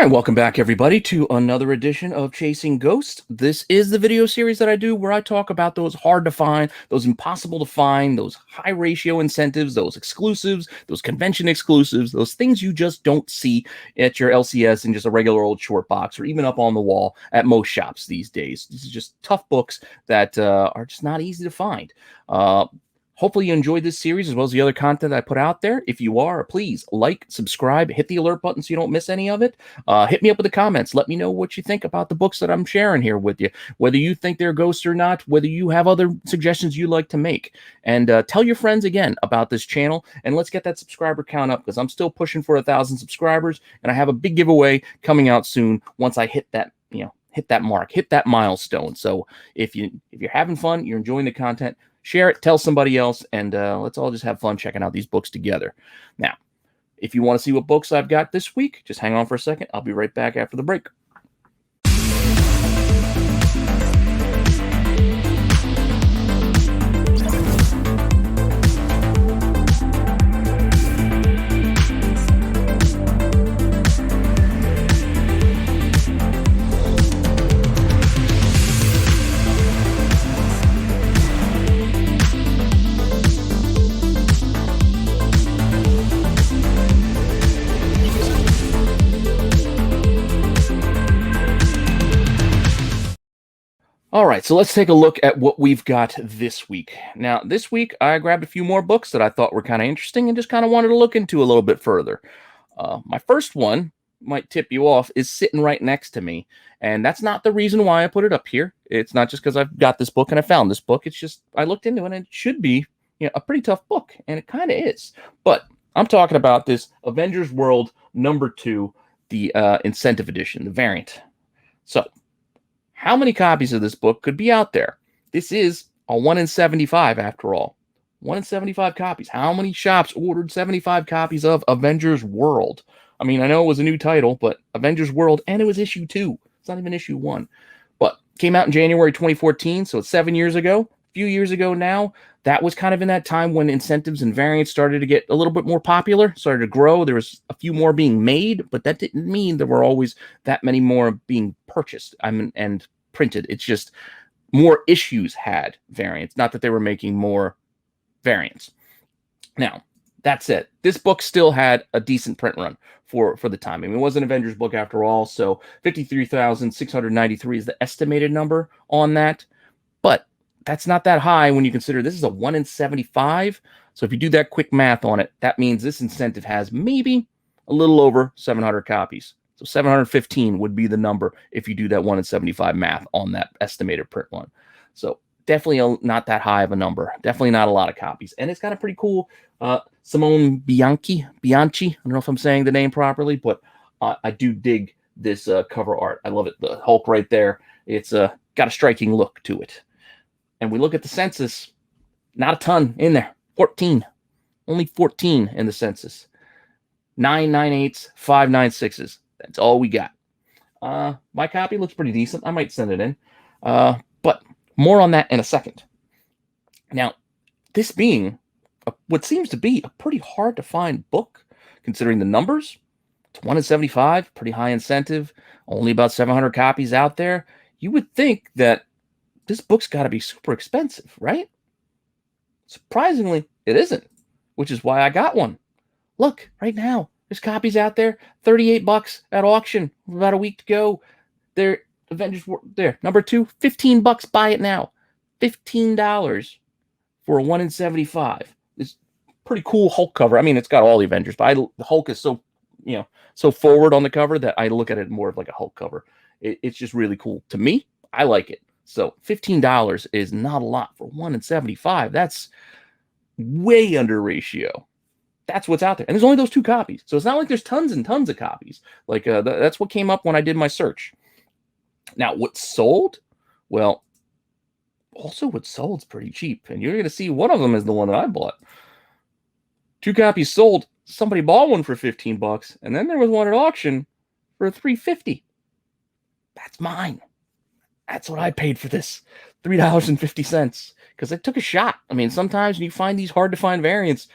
right, welcome back everybody to another edition of Chasing Ghosts. This is the video series that I do where I talk about those hard to find, those impossible to find, those high ratio incentives, those exclusives, those convention exclusives, those things you just don't see at your LCS in just a regular old short box or even up on the wall at most shops these days. These are just tough books that are just not easy to find. Hopefully you enjoyed this series as well as the other content I put out there. If you are, please like, subscribe, hit the alert button so you don't miss any of it. Hit me up with the comments. Let me know what you think about the books that I'm sharing here with you, whether you think they're ghosts or not, whether you have other suggestions you'd like to make. And tell your friends again about this channel, and let's get that subscriber count up because I'm still pushing for 1,000 subscribers, and I have a big giveaway coming out soon once I hit that, hit that mark, hit that milestone. So if you're having fun, you're enjoying the content, share it, tell somebody else, and let's all just have fun checking out these books together. Now, if you want to see what books I've got this week, just hang on for a second. I'll be right back after the break. All right, so let's take a look at what we've got this week. Now, this week, I grabbed a few more books that I thought were kind of interesting and just kind of wanted to look into a little bit further. My first one might tip you off is sitting right next to me, and that's not the reason why I put it up here. It's not just because I've got this book and I found this book. It's just I looked into it, and it should be a pretty tough book, and it kind of is. But I'm talking about this Avengers World #2, the Incentive Edition, the variant. So, how many copies of this book could be out there? This is a 1 in 75 after all. 1 in 75 copies. How many shops ordered 75 copies of Avengers World? I mean, I know it was a new title, but Avengers World, and it was issue 2. It's not even issue 1. But came out in January 2014, so it's 7 years ago. A few years ago now, that was kind of in that time when incentives and variants started to get a little bit more popular, started to grow. There was a few more being made, but that didn't mean there were always that many more being purchased and printed. It's just more issues had variants, not that they were making more variants. Now, that said, this book still had a decent print run for the time. I mean, it was an Avengers book after all, so 53,693 is the estimated number on that. But that's not that high when you consider this is a 1 in 75. So if you do that quick math on it, that means this incentive has maybe a little over 700 copies. So 715 would be the number if you do that 1 in 75 math on that estimated print run. So definitely not that high of a number. Definitely not a lot of copies. And it's got a pretty cool Simone Bianchi. I don't know if I'm saying the name properly, but I do dig this cover art. I love it. The Hulk right there. It's got a striking look to it. And we look at the census, not a ton in there. 14. Only 14 in the census. 998s, 596s. That's all we got. My copy looks pretty decent. I might send it in. But more on that in a second. Now, this being what seems to be a pretty hard to find book, considering the numbers. It's 1 in 75, pretty high incentive, only about 700 copies out there. You would think that this book's got to be super expensive, right? Surprisingly, it isn't, which is why I got one. Look, right now, there's copies out there, $38 at auction, about a week to go. They're Avengers, there, #2, $15, buy it now. $15 for a 1 in 75. It's pretty cool Hulk cover. I mean, it's got all the Avengers, but the Hulk is so, so forward on the cover that I look at it more of like a Hulk cover. It's just really cool. To me, I like it. So $15 is not a lot for 1 in 75. That's way under ratio. That's what's out there. And there's only those 2 copies. So it's not like there's tons and tons of copies. Like that's what came up when I did my search. Now, what's sold? Well, also what's sold's pretty cheap. And you're going to see one of them is the one that I bought. 2 copies sold. Somebody bought one for $15. And then there was one at auction for $3.50. That's mine. That's what I paid for this. $3.50. Because I took a shot. I mean, sometimes when you find these hard to find variants,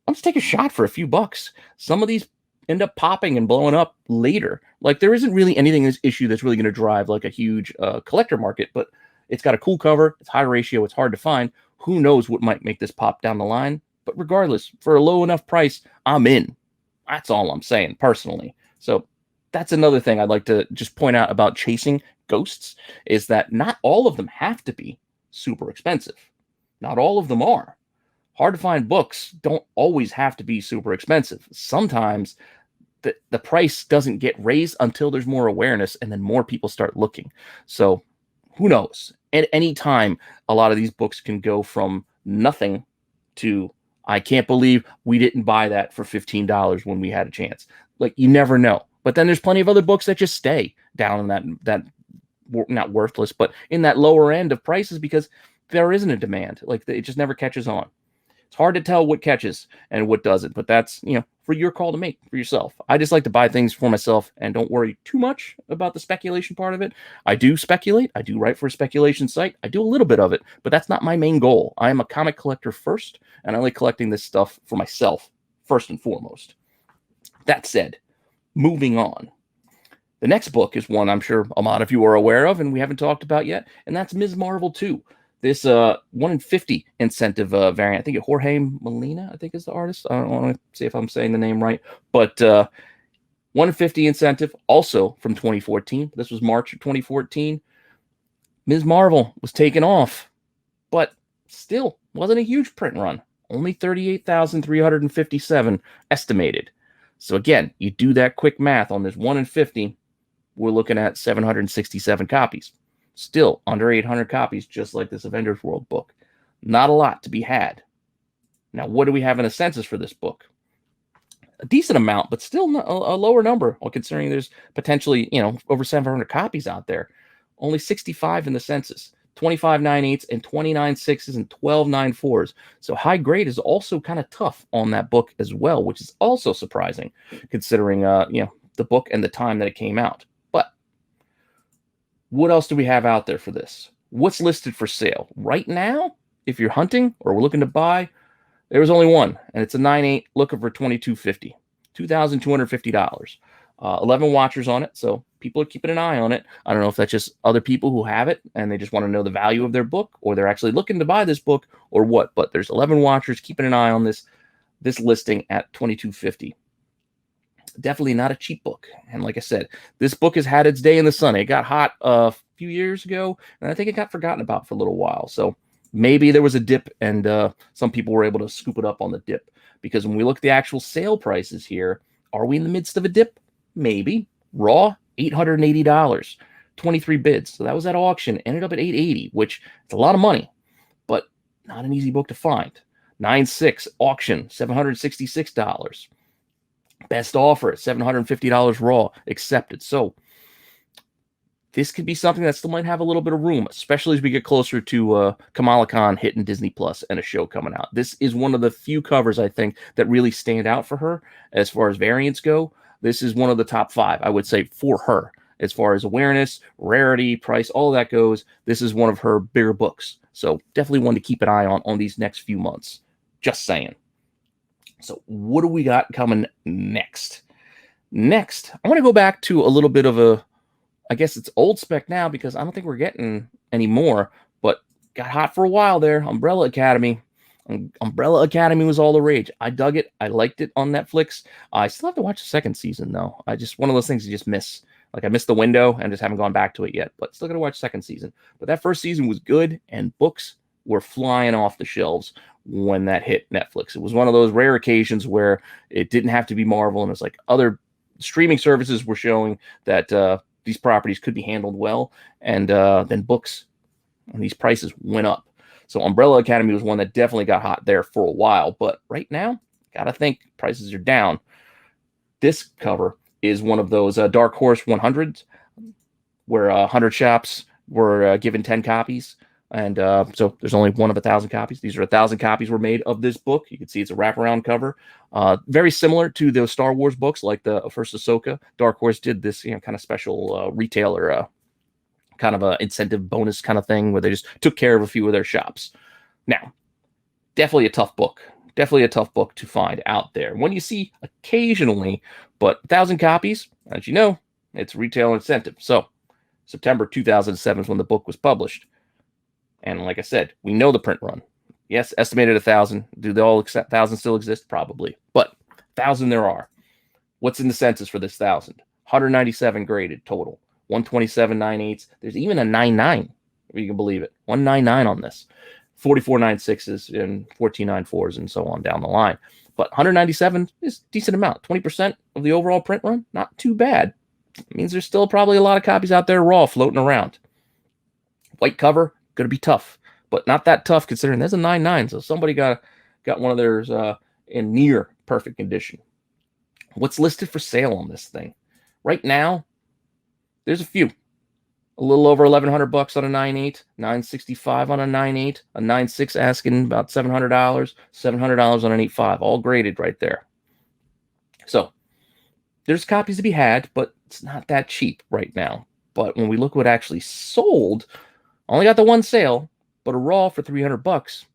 I'll just take a shot for a few bucks. Some of these end up popping and blowing up later. Like there isn't really anything in this issue that's really going to drive like a huge collector market, but it's got a cool cover. It's high ratio. It's hard to find. Who knows what might make this pop down the line? But regardless, for a low enough price, I'm in. That's all I'm saying personally. So that's another thing I'd like to just point out about chasing ghosts is that not all of them have to be super expensive. Not all of them are. Hard to find books don't always have to be super expensive. Sometimes the price doesn't get raised until there's more awareness and then more people start looking. So who knows? At any time, a lot of these books can go from nothing to I can't believe we didn't buy that for $15 when we had a chance. Like you never know. But then there's plenty of other books that just stay down in that not worthless, but in that lower end of prices because there isn't a demand. Like it just never catches on. It's hard to tell what catches and what doesn't, but that's, for your call to make for yourself. I just like to buy things for myself and don't worry too much about the speculation part of it. I do speculate. I do write for a speculation site. I do a little bit of it, but that's not my main goal. I am a comic collector first, and I like collecting this stuff for myself first and foremost. That said, moving on. The next book is one I'm sure a lot of you are aware of and we haven't talked about yet, and that's Ms. Marvel 2. This 1 in 50 incentive variant. I think Jorge Molina, I think is the artist. I don't want to see if I'm saying the name right, but 1 in 50 incentive, also from 2014. This was March of 2014. Ms. Marvel was taken off, but still wasn't a huge print run. Only 38,357 estimated. So again, you do that quick math on this 1 in 50, we're looking at 767 copies. Still under 800 copies, just like this Avengers World book. Not a lot to be had. Now, what do we have in a census for this book? A decent amount, but still a lower number, while considering there's potentially, over 700 copies out there. Only 65 in the census. 25 9/8 and 29 6s and 12 9/4s. So high grade is also kind of tough on that book as well, which is also surprising considering, the book and the time that it came out. But what else do we have out there for this? What's listed for sale right now? If you're hunting or we're looking to buy, there was only one, and it's a 9/8 looking for $2,250, $2,250. 11 watchers on it, so people are keeping an eye on it. I don't know if that's just other people who have it and they just want to know the value of their book, or they're actually looking to buy this book, or what. But there's 11 watchers keeping an eye on this listing at $2,250. Definitely not a cheap book. And like I said, this book has had its day in the sun. It got hot a few years ago, and I think it got forgotten about for a little while. So maybe there was a dip, and some people were able to scoop it up on the dip. Because when we look at the actual sale prices here, are we in the midst of a dip? Maybe. Raw, $880. 23 bids. So that was at auction. Ended up at $880, which is a lot of money, but not an easy book to find. 9/6 auction, $766. Best offer at $750 raw, accepted. So this could be something that still might have a little bit of room, especially as we get closer to Kamala Khan hitting Disney Plus and a show coming out. This is one of the few covers, I think, that really stand out for her as far as variants go. This is one of the top 5, I would say, for her. As far as awareness, rarity, price, all of that goes, this is one of her bigger books. So definitely one to keep an eye on these next few months. Just saying. So what do we got coming next? Next, I want to go back to a little bit of I guess it's old spec now because I don't think we're getting any more, but got hot for a while there. Umbrella Academy. Umbrella Academy was all the rage. I dug it. I liked it on Netflix. I still have to watch the second season, though. One of those things you just miss. Like, I missed the window and just haven't gone back to it yet, but still got to watch second season. But that first season was good, and books were flying off the shelves when that hit Netflix. It was one of those rare occasions where it didn't have to be Marvel, and it's like other streaming services were showing that these properties could be handled well, and then books and these prices went up. So Umbrella Academy was one that definitely got hot there for a while, but right now, gotta think prices are down. This cover is one of those Dark Horse 100s, where 100 shops were given 10 copies, and so there's only one of 1,000 copies. These are 1,000 copies were made of this book. You can see it's a wraparound cover, very similar to the Star Wars books, like the first Ahsoka. Dark Horse did this, kind of special retailer kind of a incentive bonus kind of thing where they just took care of a few of their shops. Now, definitely a tough book to find out there. When you see occasionally But 1,000 copies, as you know, it's retail incentive. So September 2007 is when the book was published. And like I said, we know the print run. Yes, estimated 1,000. Do they all 1,000 still exist? Probably. But 1,000 there are. What's in the census for this 1,000? 197 graded total. 127 9/8. There's even a 99, if you can believe it. 199 on this. 44 9/6s and 14 9/4s and so on down the line. But 197 is a decent amount. 20% of the overall print run, not too bad. It means there's still probably a lot of copies out there raw floating around. White cover, going to be tough, but not that tough considering there's a 99. So somebody got one of theirs in near perfect condition. What's listed for sale on this thing? Right now, there's a few. A little over $1,100 on a 9/8, $965 on a 9/8, a 9/6 asking about $700, $700 on an 8/5, all graded right there. So there's copies to be had, but it's not that cheap right now. But when we look what actually sold, only got the one sale, but a raw for $300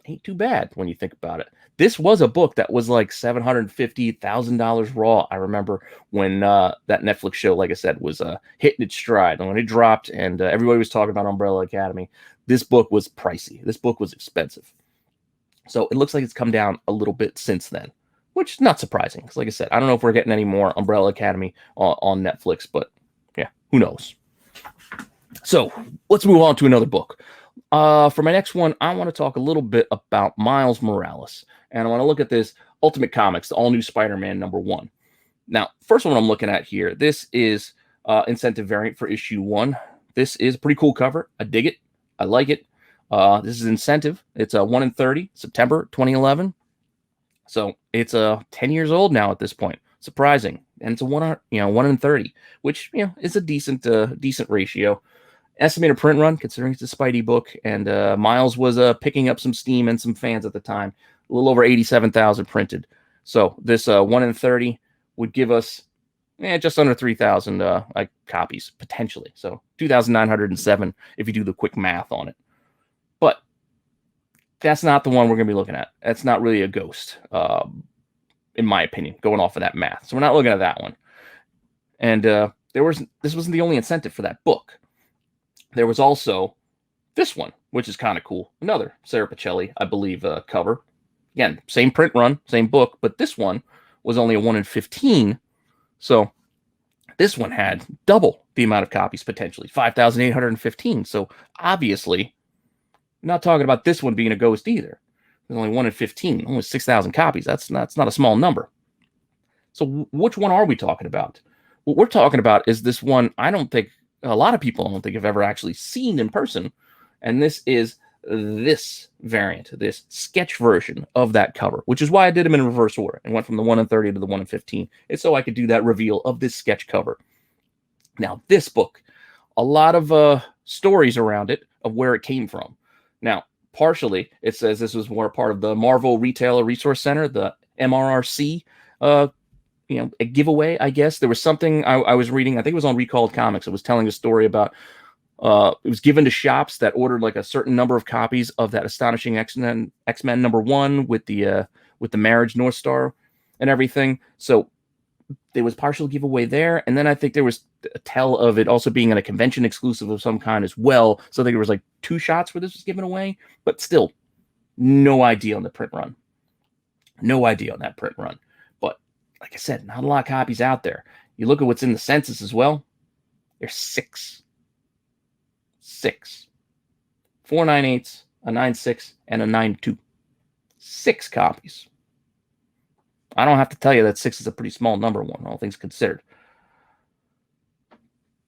ain't too bad when you think about it. This was a book that was like $750,000 raw. I remember when that Netflix show, like I said, was hitting its stride. And when it dropped and everybody was talking about Umbrella Academy, this book was pricey. This book was expensive. So it looks like it's come down a little bit since then, which is not surprising. Because like I said, I don't know if we're getting any more Umbrella Academy on Netflix, but yeah, who knows? So let's move on to another book. For my next one, I want to talk a little bit about Miles Morales. And I want to look at this Ultimate Comics, the all-new Spider-Man #1. Now, first one I'm looking at here, this is incentive variant for issue 1. This is a pretty cool cover. I dig it. I like it. This is incentive. It's a 1 in 30, September 2011. So it's 10 years old now at this point. Surprising. And it's a 1 in 30, which is a decent ratio. Estimated print run, considering it's a Spidey book, and Miles was picking up some steam and some fans at the time. A little over 87,000 printed. So this 1 in 30 would give us just under 3,000 copies, potentially. So 2,907 if you do the quick math on it. But that's not the one we're going to be looking at. That's not really a ghost, in my opinion, going off of that math. So we're not looking at that one. And this wasn't the only incentive for that book. There was also this one, which is kind of cool. Another Sarah Pacelli, I believe, cover. Again, same print run, same book, but this one was only a 1 in 15. So this one had double the amount of copies potentially, 5,815. So obviously, not talking about this one being a ghost either. There's only 1 in 15, only 6,000 copies. That's not a small number. So which one are we talking about? What we're talking about is this one I don't think a lot of people have ever actually seen in person. And this is this variant, this sketch version of that cover, which is why I did them in reverse order and went from the 1 in 30 to the 1 in 15. It's so I could do that reveal of this sketch cover. Now, this book, a lot of stories around it of where it came from. Now, partially, it says this was more part of the Marvel Retailer Resource Center, the MRRC, a giveaway, I guess. There was something I was reading, I think it was on Recalled Comics. It was telling a story about it was given to shops that ordered like a certain number of copies of that Astonishing X-Men #1 with the marriage North Star and everything. So there was partial giveaway there. And then I think there was a tell of it also being in a convention exclusive of some kind as well. So I think there was like 2 shots where this was given away, but still no idea on the print run. No idea on that print run. But like I said, not a lot of copies out there. You look at what's in the census as well. There's 6. 4 9/8, a 9/6, and a 9/2. 6 copies. I don't have to tell you that 6 is a pretty small number, all things considered.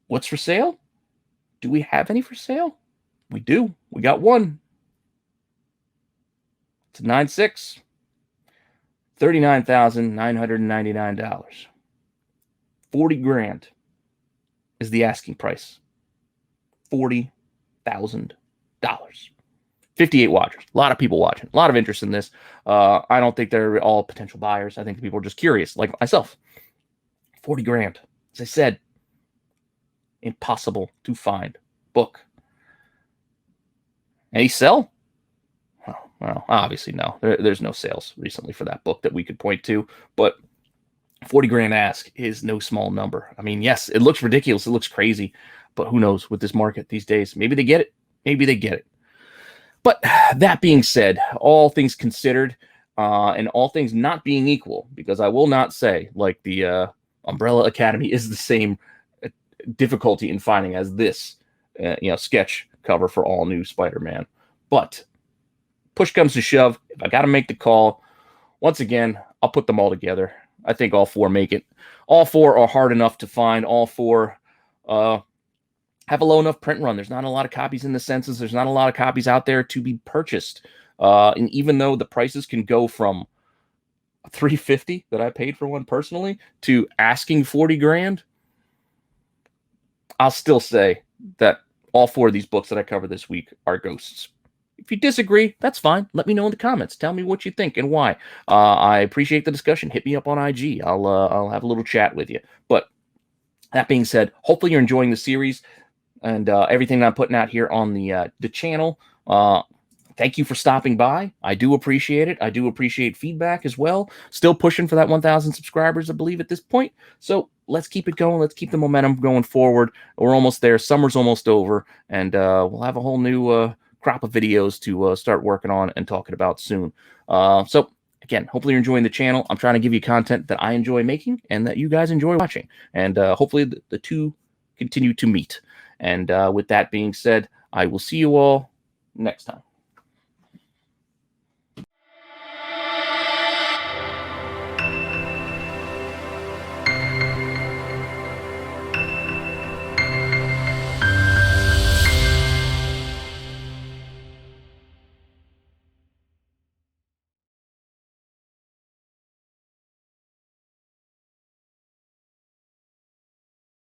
What's for sale? Do we have any for sale? We do. We got one. It's a 9/6. $39,999. 40 grand is the asking price. $40,000. 58 watchers. A lot of people watching. A lot of interest in this. I don't think they're all potential buyers. I think people are just curious, like myself. 40 grand. As I said, impossible to find book. Any sell? Well, obviously no. There's no sales recently for that book that we could point to. But 40 grand ask is no small number. I mean, yes, it looks ridiculous. It looks crazy, but who knows with this market these days? Maybe they get it. Maybe they get it. But that being said, all things considered, and all things not being equal, because I will not say like the Umbrella Academy is the same difficulty in finding as this, sketch cover for all new Spider-Man. But push comes to shove, if I got to make the call, once again, I'll put them all together. I think all four make it. All four are hard enough to find. All four have a low enough print run. There's not a lot of copies in the census. There's not a lot of copies out there to be purchased. And even though the prices can go from $350 that I paid for one personally to asking 40 grand, I'll still say that all four of these books that I cover this week are ghosts. If you disagree, that's fine. Let me know in the comments. Tell me what you think and why. I appreciate the discussion. Hit me up on IG. I'll have a little chat with you. But that being said, hopefully you're enjoying the series and everything that I'm putting out here on the channel. Thank you for stopping by. I do appreciate it. I do appreciate feedback as well. Still pushing for that 1,000 subscribers, I believe, at this point. So let's keep it going. Let's keep the momentum going forward. We're almost there. Summer's almost over, and we'll have a whole new crop of videos to start working on and talking about soon. So again, hopefully you're enjoying the channel. I'm trying to give you content that I enjoy making and that you guys enjoy watching. And hopefully the two continue to meet. And with that being said, I will see you all next time.